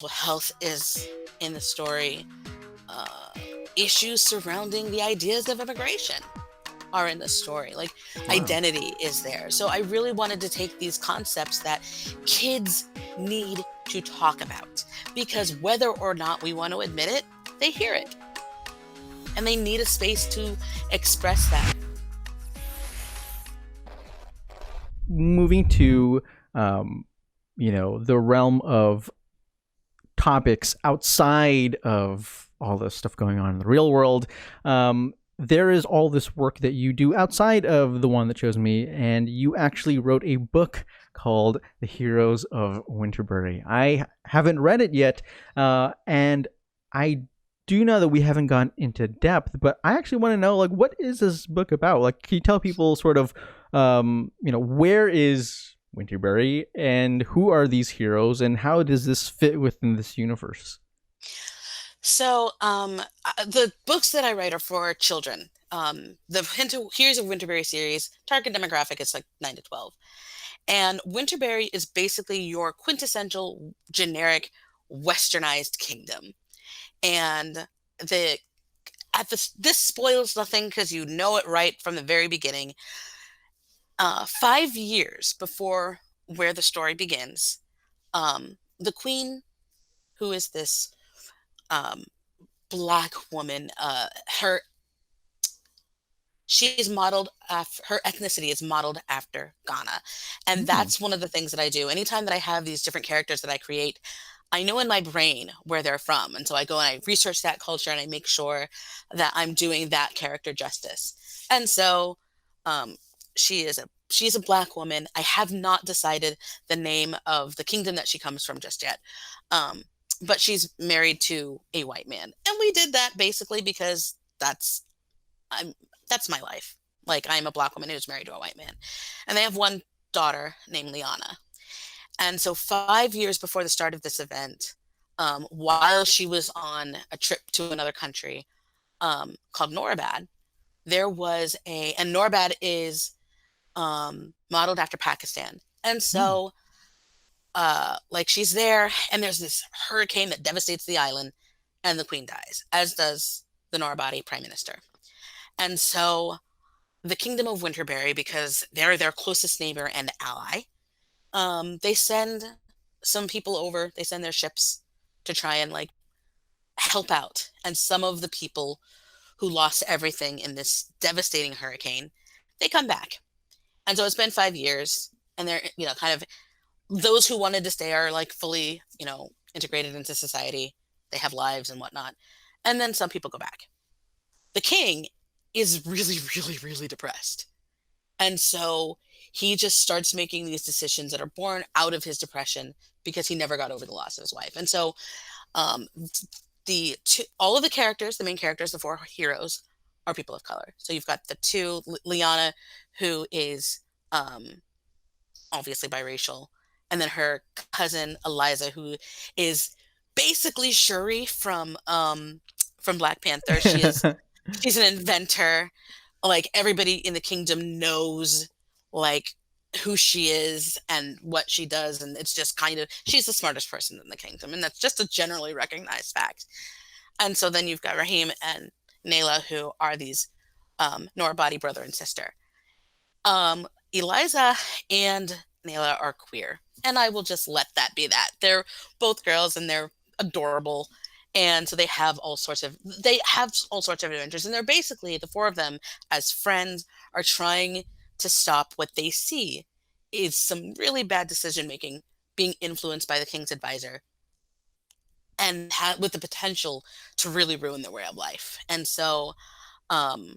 health is in the story. Uh, Issues surrounding the ideas of immigration are in the story. Like Wow. identity is there. So I really wanted to take these concepts that kids need to talk about because whether or not we want to admit it, they hear it and they need a space to express that. Moving to, um, the realm of topics outside of all the stuff going on in the real world. There is all this work that you do outside of the one that chose me, and you actually wrote a book called The Heroes of Winterbury. I haven't read it yet, and I do know that we haven't gone into depth, but I actually want to know, like, what is this book about? Like, can you tell people sort of, where is Winterbury and who are these heroes and how does this fit within this universe? The books that I write are for children. Heroes of Winterbury series, target demographic is like 9 to 12. And Winterbury is basically your quintessential generic westernized kingdom. And the this spoils nothing because you know it right from the very beginning. 5 years before where the story begins, the queen, who is this um, black woman, her she's modeled her ethnicity is modeled after Ghana. And Hmm. that's one of the things that I do. Anytime that I have these different characters that I create, I know in my brain where they're from. And so I go and I research that culture and I make sure that I'm doing that character justice. And so um, she's a black woman. I have not decided the name of the kingdom that she comes from just yet. Um, but she's married to a white man. And we did that basically because I'm that's my life. Like I'm a black woman who's married to a white man. And they have one daughter named Liana. And so 5 years before the start of this event, while she was on a trip to another country called Norabad, there was and Norabad is modeled after Pakistan. And Hmm. so, like, she's there, and there's this hurricane that devastates the island, and the queen dies, as does the Norabadi prime minister. And so, the Kingdom of Winterbury, because they're their closest neighbor and ally, they send some people over. They send their ships to try and like help out. And some of the people who lost everything in this devastating hurricane, they come back. And so it's been 5 years, and they're kind of those who wanted to stay are like fully integrated into society. They have lives and whatnot. And then some people go back. The king is really, really, really depressed. And so he just starts making these decisions that are born out of his depression because he never got over the loss of his wife. And so um, all of the characters, the main characters, the four heroes, are people of color. So you've got the two, Liana, who is um, obviously biracial, and then her cousin Eliza, who is basically Shuri from Black Panther. She's an inventor. Like everybody in the kingdom knows like who she is and what she does, and it's just kind of she's the smartest person in the kingdom, and that's just a generally recognized fact. And so then you've got Raheem and Nayla, who are these Norabadi brother and sister. Eliza and Nayla are queer, and I will just let that be that. They're both girls and they're adorable. And so they have all sorts of adventures, and they're basically the four of them as friends are trying to stop what they see is some really bad decision making being influenced by the king's advisor and with the potential to really ruin their way of life. And so um,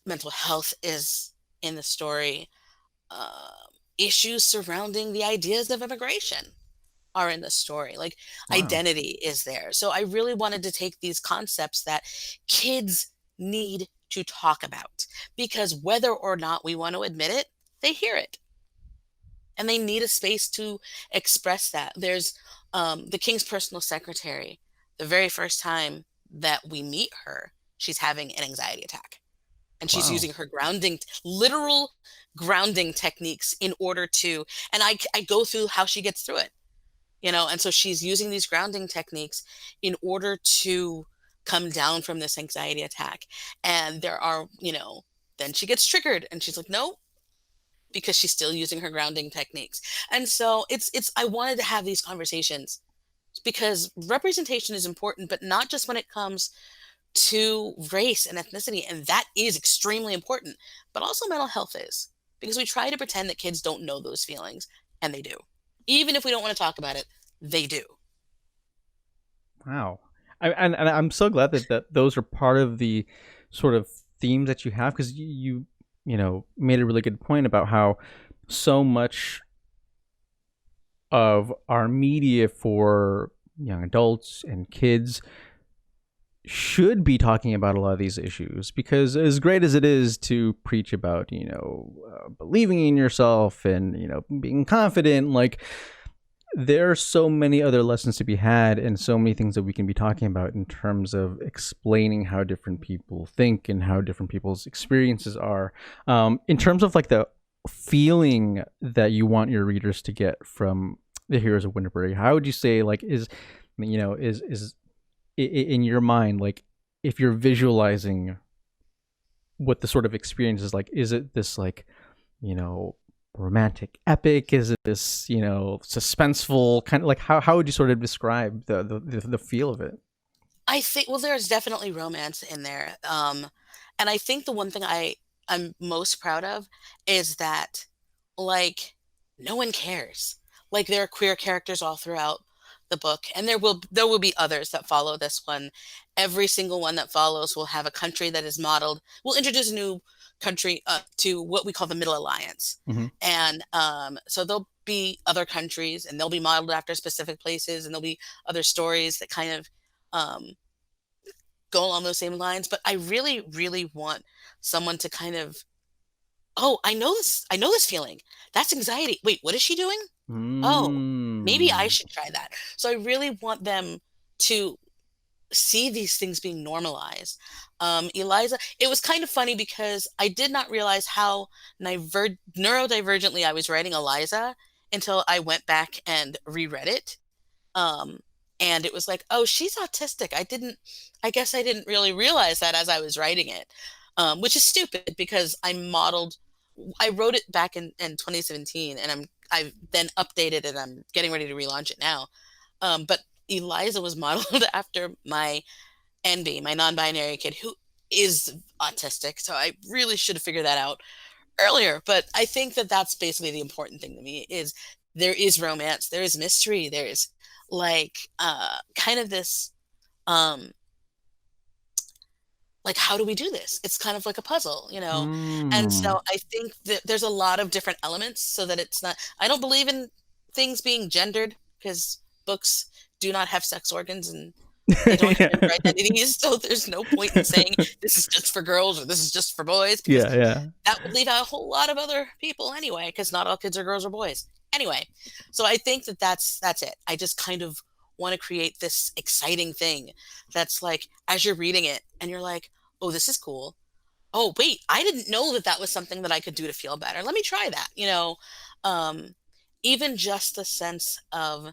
mental health is in the story. uh, Issues surrounding the ideas of immigration are in the story. Like Wow. identity is there. So I really wanted to take these concepts that kids need to talk about because whether or not we want to admit it, they hear it and they need a space to express that. There's the king's personal secretary. The very first time that we meet her, she's having an anxiety attack and she's Wow. using her literal grounding techniques in order to, and I go through how she gets through it. And so she's using these grounding techniques in order to come down from this anxiety attack. And there are, then she gets triggered and she's like, no, because she's still using her grounding techniques. And so I wanted to have these conversations because representation is important, but not just when it comes to race and ethnicity. And that is extremely important, but also mental health is, because we try to pretend that kids don't know those feelings, and they do. Even if we don't want to talk about it, they do. Wow. And I'm so glad that those are part of the sort of themes that you have, because made a really good point about how so much of our media for young adults and kids should be talking about a lot of these issues, because as great as it is to preach about believing in yourself and being confident, like there are so many other lessons to be had and so many things that we can be talking about in terms of explaining how different people think and how different people's experiences are, in terms of like the feeling that you want your readers to get from the Heroes of Winterbury. How would you say, like, is in your mind, like, if you're visualizing what the sort of experience is like, is it this like romantic epic, is it this suspenseful kind of, like, how would you sort of describe the feel of it? I think, well, there's definitely romance in there. And I think the one thing I'm most proud of is that, like, no one cares. Like, there are queer characters all throughout the book, and there will be others that follow this one. Every single one that follows will have a country that is modeled. We'll introduce a new country to what we call the Middle Alliance, Mm-hmm. and so there'll be other countries, and they'll be modeled after specific places, and there'll be other stories that kind of um, go along those same lines. But I really, really want someone to kind of, oh, I know this feeling. That's anxiety. Wait, what is she doing? Oh, maybe I Mm. should try that. So I really want them to see these things being normalized. Eliza, it was kind of funny because I did not realize how neurodivergently I was writing Eliza until I went back and reread it. Um, and it was like, oh, she's autistic. I guess I didn't really realize that as I was writing it, which is stupid because I wrote it back in 2017, and I've then updated it. I'm getting ready to relaunch it now. But Eliza was modeled after my NB, my non-binary kid, who is autistic. So I really should have figured that out earlier. But I think that that's basically the important thing to me is there is romance, there is mystery, there's like kind of this um like, how do we do this? It's kind of like a puzzle. And Mm. so I think that there's a lot of different elements so that it's not, I don't believe in things being gendered because books do not have sex organs and they don't have gender Yeah. identities. So there's no point in saying this is just for girls or this is just for boys, because Yeah, yeah. that would leave out a whole lot of other people anyway, because not all kids are girls or boys. Anyway, so I think that that's it. I just kind of want to create this exciting thing that's like, as you're reading it and you're like, oh, this is cool. Oh, wait, I didn't know that that was something that I could do to feel better. Let me try that. Um, Even just the sense of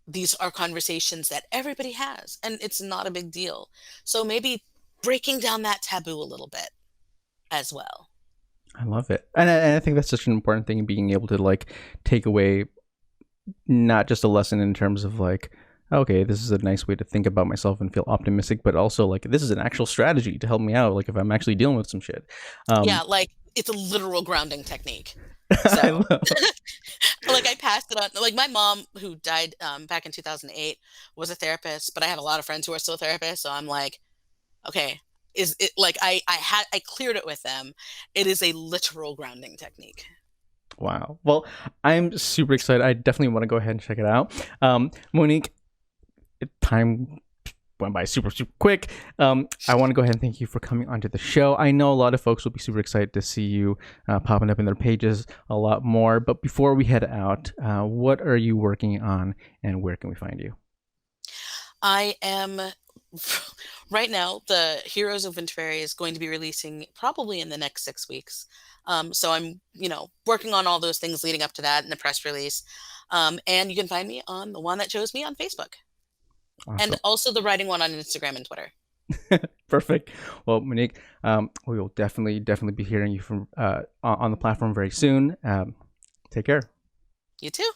these are conversations that everybody has, and it's not a big deal. So maybe breaking down that taboo a little bit as well. I love it, and I think that's such an important thing, being able to like take away not just a lesson in terms of like, okay, this is a nice way to think about myself and feel optimistic, but also like this is an actual strategy to help me out, like if I'm actually dealing with some shit. Yeah, um like it's a literal grounding technique. I So, love. like, I passed it on. Like, my mom, who died back in 2008, was a therapist, but I have a lot of friends who are still therapists. So I'm like, okay, is it like I cleared it with them. It is a literal grounding technique. Wow. Well, I'm super excited. I definitely want to go ahead and check it out. Monique, time went by super, super quick. I want to go ahead and thank you for coming onto the show. I know a lot of folks will be super excited to see you popping up in their pages a lot more. But before we head out, what are you working on and where can we find you? I am right now. The Heroes of Winterbury is going to be releasing probably in the next 6 weeks. So I'm, working on all those things leading up to that and the press release. And you can find me on the one that chose me on Facebook, and Awesome. also the writing one on Instagram and Twitter. Perfect. Well, Monique, we will definitely be hearing you from on the platform very soon. Take care. You too.